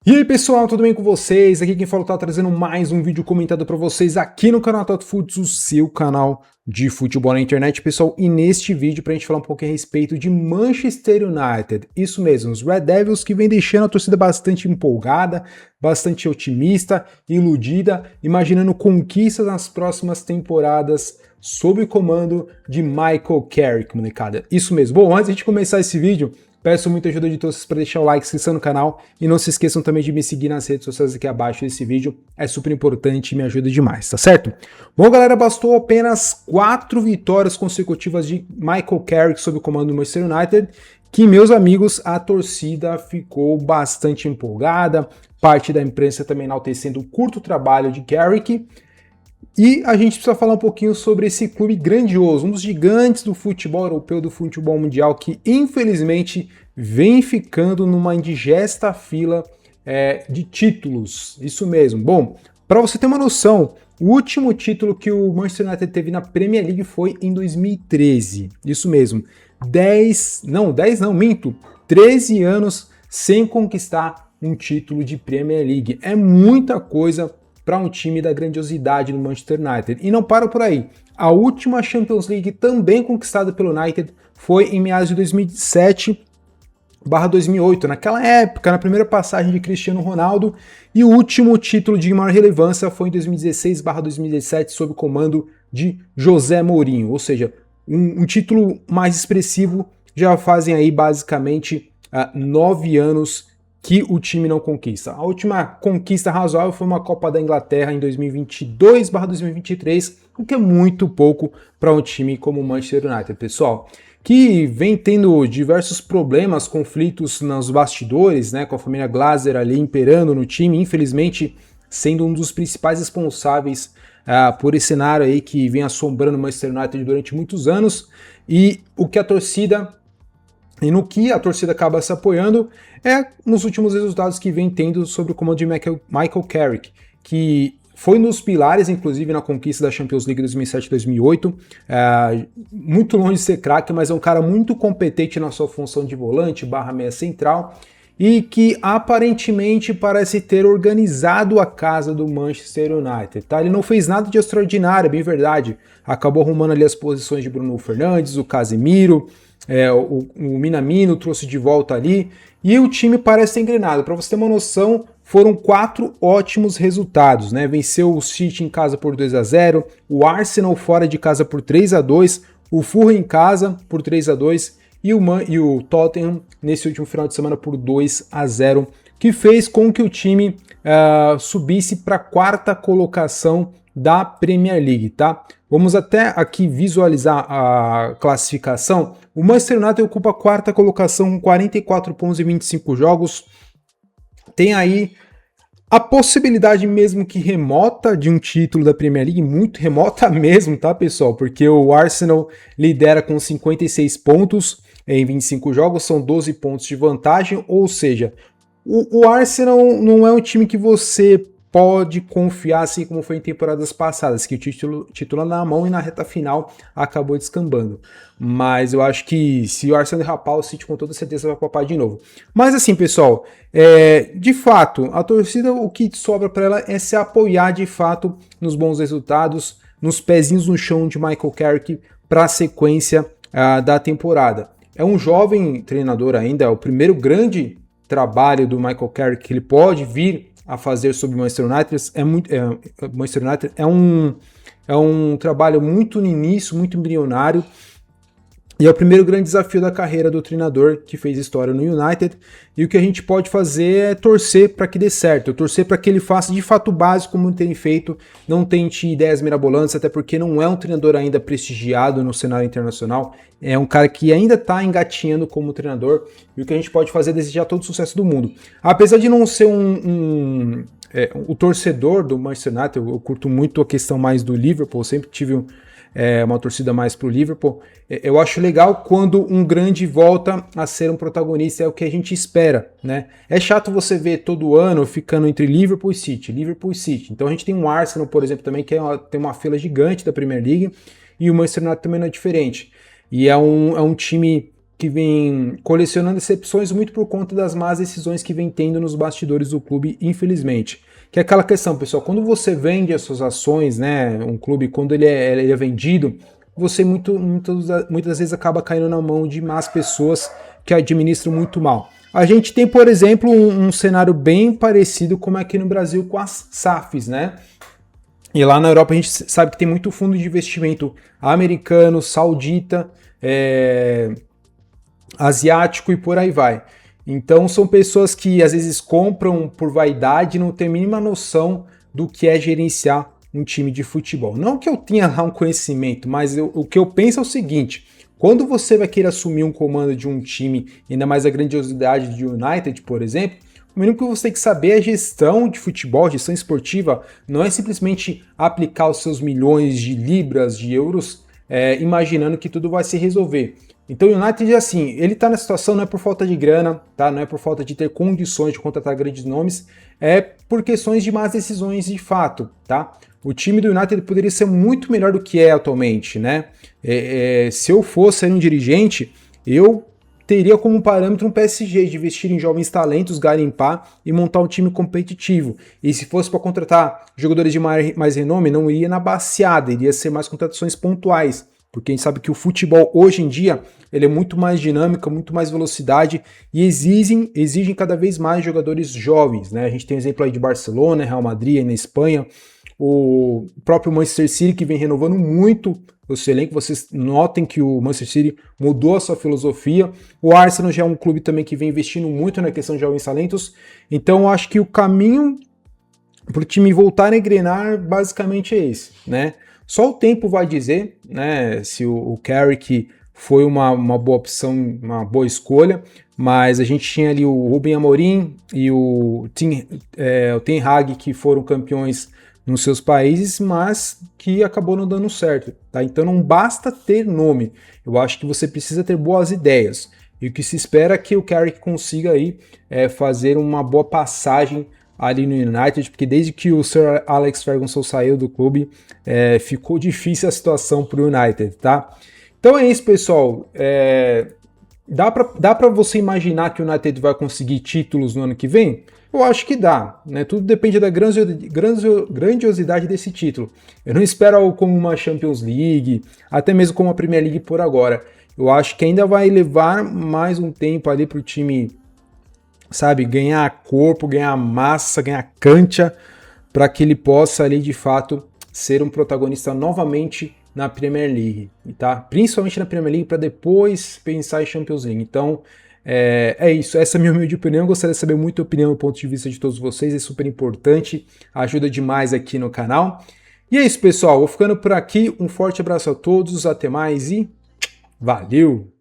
E aí pessoal, tudo bem com vocês? Aqui quem fala tá trazendo mais um vídeo comentado para vocês aqui no canal TotoFuts, o seu canal de futebol na internet, pessoal. E neste vídeo pra gente falar um pouco a respeito de Manchester United. Isso mesmo, os Red Devils que vem deixando a torcida bastante empolgada, bastante otimista, iludida, imaginando conquistas nas próximas temporadas sob o comando de Michael Carrick, molecada. Isso mesmo. Bom, antes de a gente começar esse vídeo, peço muita ajuda de todos para deixar o like, inscrição no canal e não se esqueçam também de me seguir nas redes sociais aqui abaixo desse vídeo, é super importante e me ajuda demais, tá certo? Bom galera, bastou apenas 4 vitórias consecutivas de Michael Carrick sob o comando do Manchester United, que meus amigos, a torcida ficou bastante empolgada, parte da imprensa também enaltecendo o curto trabalho de Carrick. E a gente precisa falar um pouquinho sobre esse clube grandioso, um dos gigantes do futebol europeu, do futebol mundial, que infelizmente vem ficando numa indigesta fila de títulos. Isso mesmo. Bom, para você ter uma noção, o último título que o Manchester United teve na Premier League foi em 2013. Isso mesmo. 13 anos sem conquistar um título de Premier League. É muita coisa para um time da grandiosidade do Manchester United. E não para por aí. A última Champions League também conquistada pelo United foi em meados de 2007/2008, naquela época, na primeira passagem de Cristiano Ronaldo, e o último título de maior relevância foi em 2016/2017, sob o comando de José Mourinho, ou seja, um título mais expressivo. Já fazem aí basicamente 9 anos que o time não conquista. A última conquista razoável foi uma Copa da Inglaterra em 2022/2023, o que é muito pouco para um time como o Manchester United, pessoal, que vem tendo diversos problemas, conflitos nos bastidores, né, com a família Glazer ali imperando no time, infelizmente sendo um dos principais responsáveis por esse cenário aí que vem assombrando o Manchester United durante muitos anos, e o que a torcida e no que a torcida acaba se apoiando é nos últimos resultados que vem tendo sobre o comando de Michael Carrick, que foi nos pilares, inclusive, na conquista da Champions League 2007-2008. Muito longe de ser craque, mas é um cara muito competente na sua função de volante, /meia central, e que aparentemente parece ter organizado a casa do Manchester United. Tá? Ele não fez nada de extraordinário, é bem verdade. Acabou arrumando ali as posições de Bruno Fernandes, o Casemiro, o Minamino trouxe de volta ali, e o time parece ter engrenado. Para você ter uma noção, foram 4 ótimos resultados, né? Venceu o City em casa por 2-0, o Arsenal fora de casa por 3-2, o Fulham em casa por 3-2 e o Tottenham nesse último final de semana por 2-0, que fez com que o time subisse para a 4ª colocação da Premier League, tá? Vamos até aqui visualizar a classificação. O Manchester United ocupa a 4ª colocação com 44 pontos em 25 jogos. Tem aí a possibilidade mesmo que remota de um título da Premier League, muito remota mesmo, tá, pessoal? Porque o Arsenal lidera com 56 pontos em 25 jogos, são 12 pontos de vantagem, ou seja, o Arsenal não é um time que você pode confiar assim como foi em temporadas passadas, que o título na mão e na reta final acabou descambando. Mas eu acho que se o Arsenal derrapar, o City com toda certeza vai papar de novo. Mas assim, pessoal, de fato, a torcida, o que sobra para ela é se apoiar de fato nos bons resultados, nos pezinhos no chão de Michael Carrick para a sequência da temporada. É um jovem treinador ainda, é o primeiro grande trabalho do Michael Carrick que ele pode vir a fazer sobre o Manchester United. Manchester United é um trabalho muito no início, muito embrionário, e é o primeiro grande desafio da carreira do treinador que fez história no United, e o que a gente pode fazer é torcer para que dê certo, torcer para que ele faça de fato o básico como tem feito, não tente ideias mirabolantes, até porque não é um treinador ainda prestigiado no cenário internacional, é um cara que ainda está engatinhando como treinador, e o que a gente pode fazer é desejar todo o sucesso do mundo. Apesar de não ser o torcedor do Manchester United, eu curto muito a questão mais do Liverpool, sempre tive uma torcida mais pro Liverpool. Eu acho legal quando um grande volta a ser um protagonista, é o que a gente espera, né? É chato você ver todo ano ficando entre Liverpool e City, Liverpool e City. Então a gente tem um Arsenal, por exemplo, também que tem uma fila gigante da Premier League, e o Manchester United também não é diferente. E é um time que vem colecionando decepções muito por conta das más decisões que vem tendo nos bastidores do clube, infelizmente. Que é aquela questão, pessoal, quando você vende as suas ações, né, um clube, quando ele é vendido, você muitas vezes acaba caindo na mão de más pessoas que administram muito mal. A gente tem, por exemplo, um cenário bem parecido como aqui no Brasil com as SAFs, né? E lá na Europa a gente sabe que tem muito fundo de investimento americano, saudita, asiático e por aí vai. Então são pessoas que às vezes compram por vaidade e não têm a mínima noção do que é gerenciar um time de futebol. Não que eu tenha lá um conhecimento, mas o que eu penso é o seguinte: quando você vai querer assumir um comando de um time, ainda mais a grandiosidade de United, por exemplo, o mínimo que você tem que saber é gestão de futebol, gestão esportiva, não é simplesmente aplicar os seus milhões de libras, de euros, imaginando que tudo vai se resolver. Então o United, assim, ele tá na situação não é por falta de grana, tá? Não é por falta de ter condições de contratar grandes nomes, é por questões de más decisões de fato, tá? O time do United poderia ser muito melhor do que é atualmente, né? Se eu fosse um dirigente, eu teria como parâmetro um PSG de investir em jovens talentos, garimpar e montar um time competitivo. E se fosse para contratar jogadores de mais renome, não iria na baseada, iria ser mais contratações pontuais. Porque a gente sabe que o futebol hoje em dia ele é muito mais dinâmico, muito mais velocidade e exigem cada vez mais jogadores jovens, né? A gente tem exemplo aí de Barcelona, Real Madrid aí na Espanha, o próprio Manchester City que vem renovando muito o seu elenco. Vocês notem que o Manchester City mudou a sua filosofia. O Arsenal já é um clube também que vem investindo muito na questão de jovens talentos. Então eu acho que o caminho para o time voltar a engrenar basicamente é esse, né? Só o tempo vai dizer, né, se o Carrick foi uma boa opção, uma boa escolha, mas a gente tinha ali o Ruben Amorim e o Ten Hag, que foram campeões nos seus países, mas que acabou não dando certo, tá? Então não basta ter nome, eu acho que você precisa ter boas ideias, e o que se espera é que o Carrick consiga aí fazer uma boa passagem ali no United, porque desde que o Sir Alex Ferguson saiu do clube, ficou difícil a situação para o United, tá? Então é isso, pessoal. Dá para você imaginar que o United vai conseguir títulos no ano que vem? Eu acho que dá, né? Tudo depende da grandiosidade desse título. Eu não espero algo como uma Champions League, até mesmo como a Premier League por agora. Eu acho que ainda vai levar mais um tempo ali para o time, sabe, ganhar corpo, ganhar massa, ganhar cancha, para que ele possa ali de fato ser um protagonista novamente na Premier League, tá? Principalmente na Premier League, para depois pensar em Champions League. Então é isso, essa é a minha humilde opinião. Eu gostaria de saber muito a opinião e ponto de vista de todos vocês, é super importante, ajuda demais aqui no canal. E é isso, pessoal, vou ficando por aqui, um forte abraço a todos, até mais e valeu!